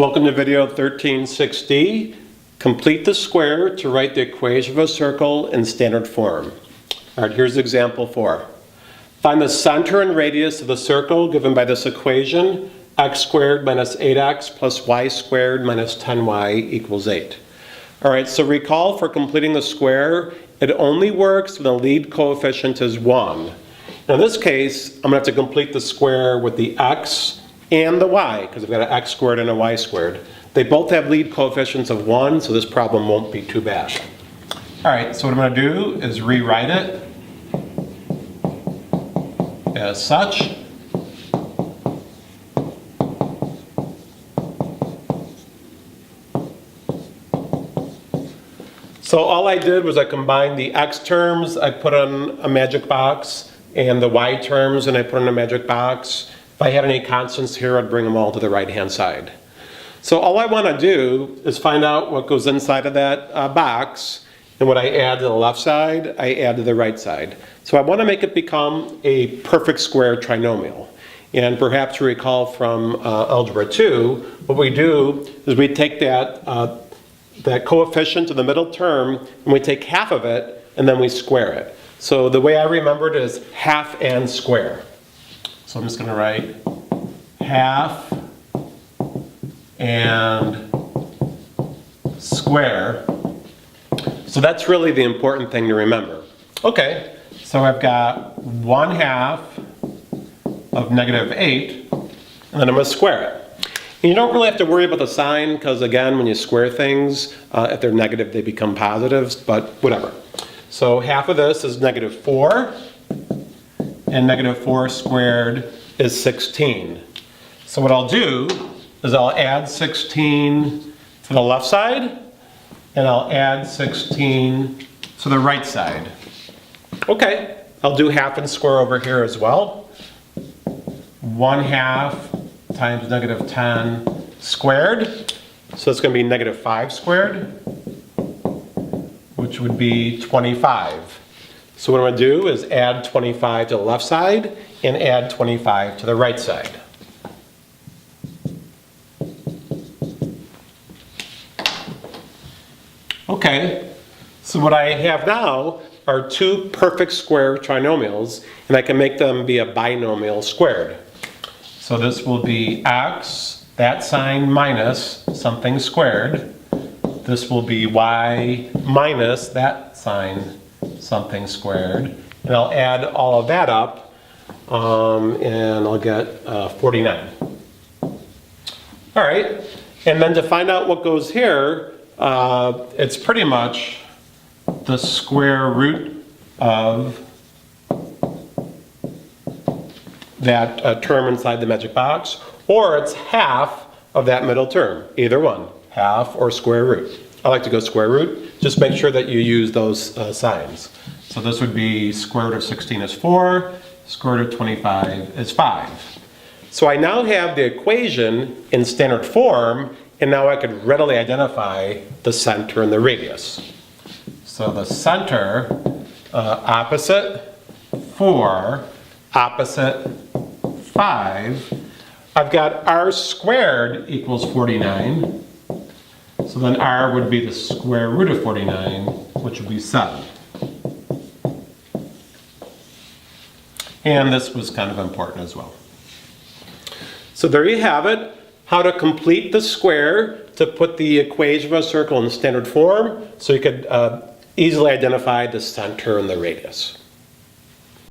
Welcome to video 1360. Complete the square to write the equation of a circle in standard form. All right, here's example 4. Find the center and radius of the circle given by this equation, x squared minus 8x plus y squared minus 10y equals 8. All right, so recall for completing the square, it only works when the lead coefficient is 1. Now in this case, I'm going to have to complete the square with the x and the y, because I've got an x squared and a y squared. They both have lead coefficients of 1, so this problem won't be too bad. All right, so what I'm going to do is rewrite it as such. So all I did was I combined the x terms, I put on a magic box, and the y terms, and I put in a magic box. If I had any constants here, I'd bring them all to the right-hand side. So all I want to do is find out what goes inside of that box, and what I add to the left side, I add to the right side. So I want to make it become a perfect square trinomial. And perhaps you recall from Algebra 2, what we do is we take that coefficient of the middle term, and we take half of it, and then we square it. So the way I remember it is half and square. So I'm just going to write half and square. So that's really the important thing to remember. Okay, so I've got 1/2 of negative 8, and then I'm going to square it. And you don't really have to worry about the sign, because again, when you square things, if they're negative, they become positives, but whatever. So half of this is negative 4, and negative 4 squared is 16. So what I'll do is I'll add 16 to the left side, and I'll add 16 to the right side. Okay, I'll do half and square over here as well. 1/2 times negative 10 squared. So it's going to be negative 5 squared, which would be 25. So what I'm going to do is add 25 to the left side and add 25 to the right side. Okay, so what I have now are two perfect square trinomials, and I can make them be a binomial squared. So this will be x, that sign minus something squared. This will be y minus that sign something squared. And I'll add all of that up, and I'll get 49. All right, and then to find out what goes here, it's pretty much the square root of that term inside the magic box, or it's half of that middle term, either one, half or square root. I like to go square root. Just make sure that you use those signs. So this would be square root of 16 is 4, square root of 25 is 5. So I now have the equation in standard form, and now I could readily identify the center and the radius. So the center, opposite 4, opposite 5. I've got r squared equals 49. So then r would be the square root of 49, which would be 7. And this was kind of important as well. So there you have it, how to complete the square to put the equation of a circle in standard form so you could easily identify the center and the radius.